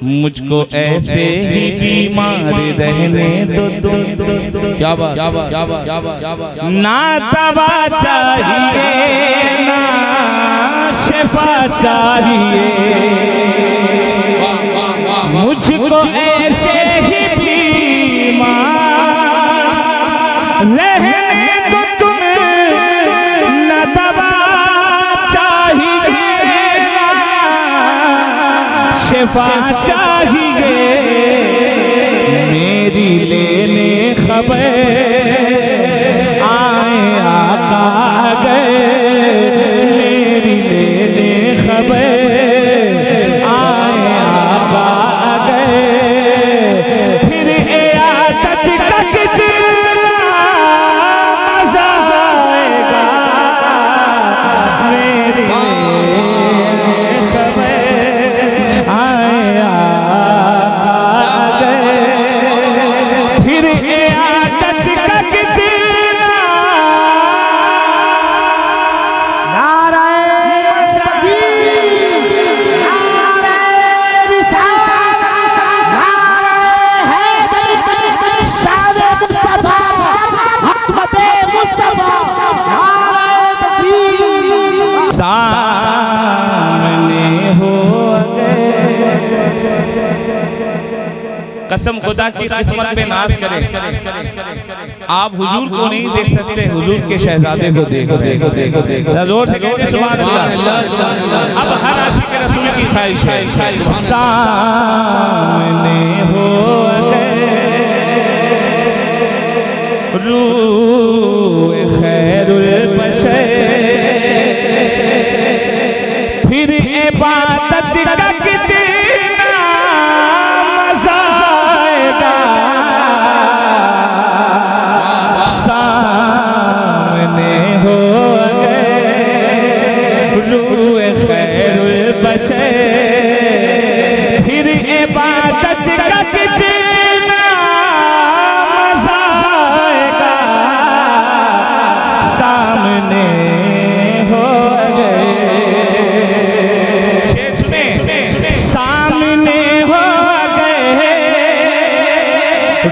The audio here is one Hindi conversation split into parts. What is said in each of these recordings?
मुझको ऐसे ही बीमार रहने दो। क्या बात ना दवा चाहिए ना शिफा चाहिए, मुझको ऐसे ही बीमार रहने दो तुम, न दवा चाहिए शिफा चाहिए, मेरी लेने खबर आए आका गए, मेरी लेने खबर आए आका गए, फिर इयादत का कितना मजा आएगा, मेरी लेने खबर आए आका गए, फिर इयादत का कितना सामने हो गए। कसम खुदा की किस्मत पे नाज करे, आप हुजूर को नहीं देख सकते, हुजूर के शहजादे को देखो। जोर से कहते सुभान अल्लाह। अब हर आशिक रसूल की ख्वाहिश है, सामने हो गए रूह खैरुल बशर, फिर इबादत का कितना मजा आएगा, सामने हो गए रूह खैरुल बशर, फिर इबादत का कितना मजा आएगा, सामने हो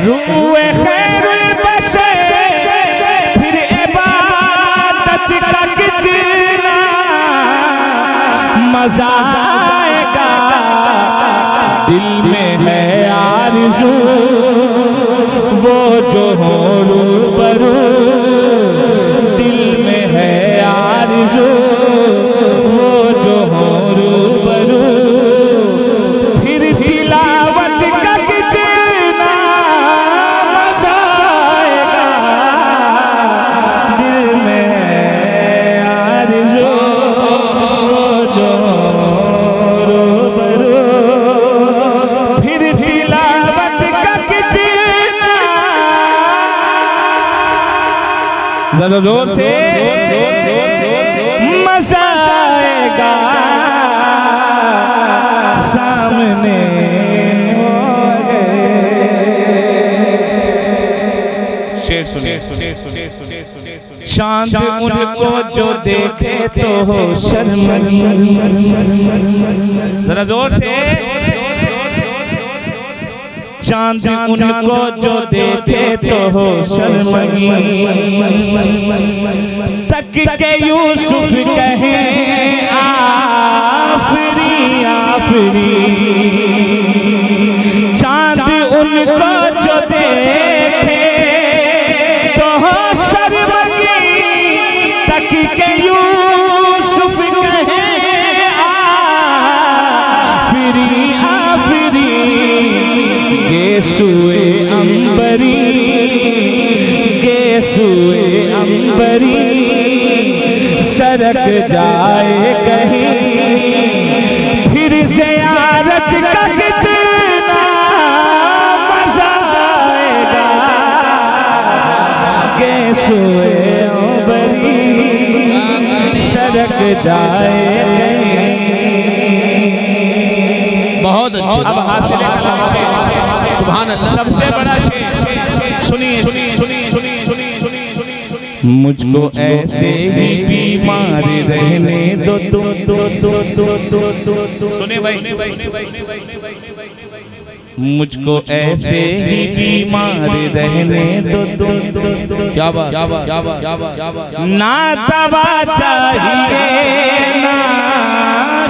रूह खैरुल बशर, फिर इबादत का कितना मजा आएगा, दिल में है आरज़ू वो जो हो रूबरू, दिल में है आरज़ू वो जो हो रूबरू, फिर तिलावत का जोर से मजा आएगा, सामने हो गए। शेर सुनिए, चांद उनको जो देखे तो हो शर्मगी, जरा जोर से, चांद उनको जो देखे तो हो शर्मगी, तक के यूसुफ कहे आफरी आफरी, चांद उनको जो देखे तो हो शर्मगी, तक के यूसुफ कहे आफरी आफरी, गेसुए अंबरी गेसुए अंबरी, सरक जाए कहीं, फिर ज़ियारत का कितना मजा आएगा, गेसुए अंबरी सरक जाए कहीं। बहुत अच्छे। अब हासिल कलाम सुभान अल्लाह, सबसे बड़ा शेर सुनिए सुनिए सुनिए सुनिए सुनिए सुनिए, मुझको ऐसे ही बीमार रहने दो तुम। सुने भाई, मुझको ऐसे ही बीमार रहने दो तुम। क्या बात ना दवा चाहिए ना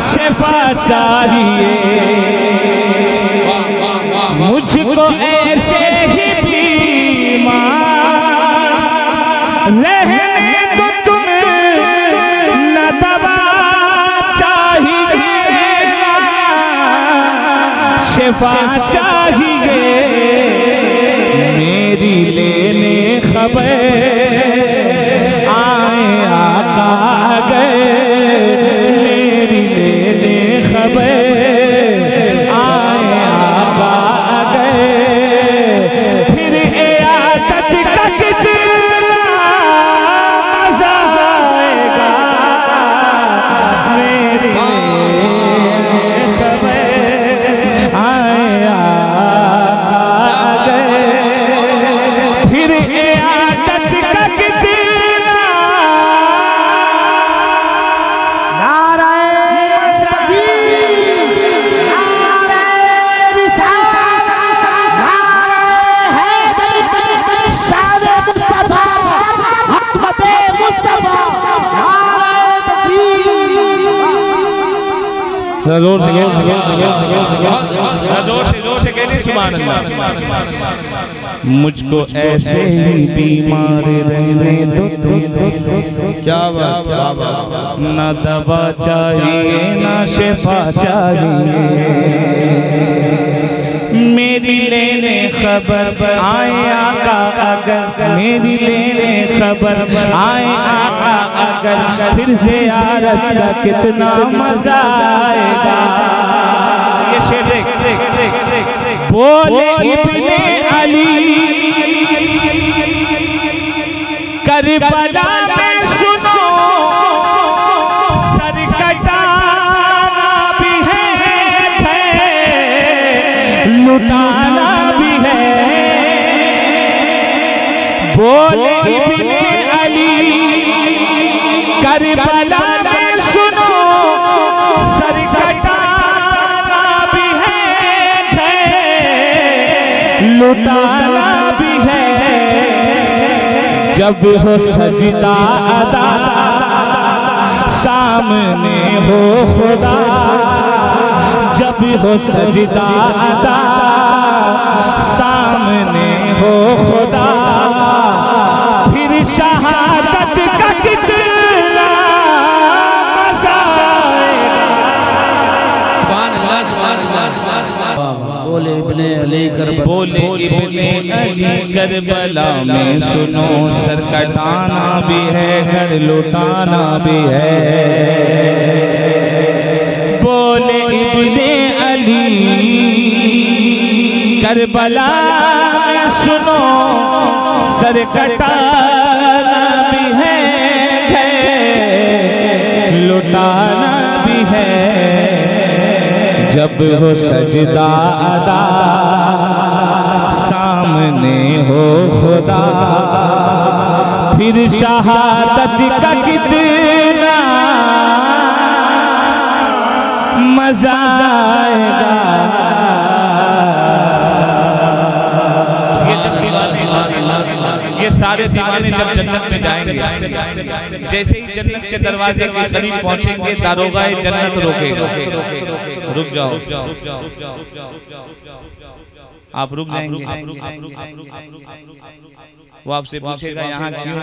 शिफा चाहिए, मुझको ऐसे ही बीमार रहने दो तुम। न दवा चाहिए ना शिफा चाहिए, मेरी लेने खबर आए आका गए, मेरी लेने खबर आए आका गए। फिर इयादत का कितना मजा आएगा, मेरी लेने खबर आए आका गए। फिर इयादत का कितना जोर से जोर से कहने सुभान अल्लाह। मुझको ऐसे ही बीमार रहने दो तुम। क्या बात ना दवा चाहिए ना शिफा चाहिए, मेरी लेने खबर आए आका अगर, मेरी लेने खबर आए आका अगर। फिर ज़ियारत का कितना मजा आएगा। ये शेर देख, बोले इब्ने अली करबला में सुनो, सर कटाना भी है लुटाना भी है। बोले इब्ने अली करबला में सुनो, सर कटाना भी है लुटाना भी है। जब हो सजदा अदा सामने हो खुदा, जब हो सजदा अदा सामने हो खुदा। फिर शहादत का कितना मजा आएगा। सुभान अल्लाह सुभान अल्लाह। बोले इब्ने अली करबला, बोले इब्ने अली करबला में सुनो, सर कटाना भी है घर लुटाना भी है। बोले इब्ने अली करबला में सुनो, सर कटाना भी है लुटाना भी है। जब हो सजदा अदा सामने हो खुदा, फिर शहादत का कितना मजा आएगा। ये सारे दीवाने जब जन्नत में जाएंगे, जैसे ही जन्नत के दरवाजे के करीब पहुंचेंगे, दारोगाए जन्नत रोकेगा, रुक जाओ, आप रुक जाएंगे। वो आपसे पूछेगा यहाँ क्यों,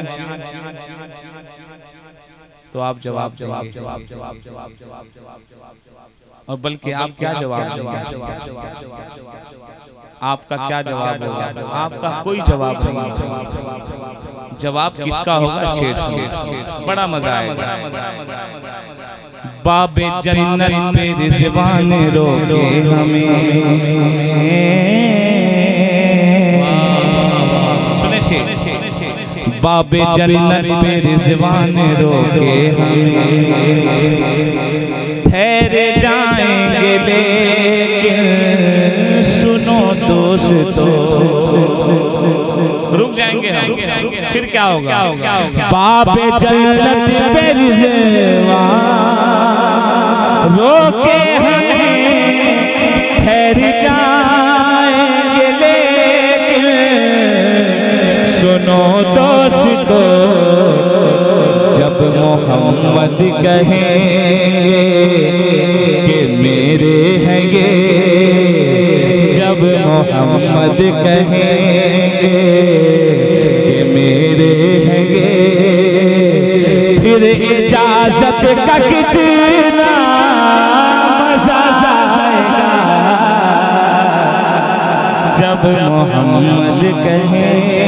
तो आप जवाब और बल्कि आप क्या जवाब देंगे, आपका क्या जवाब होगा? आपका कोई जवाब नहीं। जवाब किसका होगा? शेर से। बड़ा मजा आएगा। बाबे जन्नत पे रिज़वान रोके हमें, सुने शेर। बाबे जन्नत पे रिज़वान रोके हमें, ठहरे जाएंगे लेकिन सुनो दोस्तों, रुक जाएंगे जाएंगे फिर क्या होगा? बाप जन्नत पे रिज़वान रोके हमें ठहर जाएंगे, लेकिन सुनो दोस्तों जब मोहम्मद कहेंगे कि मेरे हैं ये, जब मोहम्मद कहेंगे कि मेरे हैं ये, फिर इजाजत का कितना मजा आएगा जब मोहम्मद कहेंगे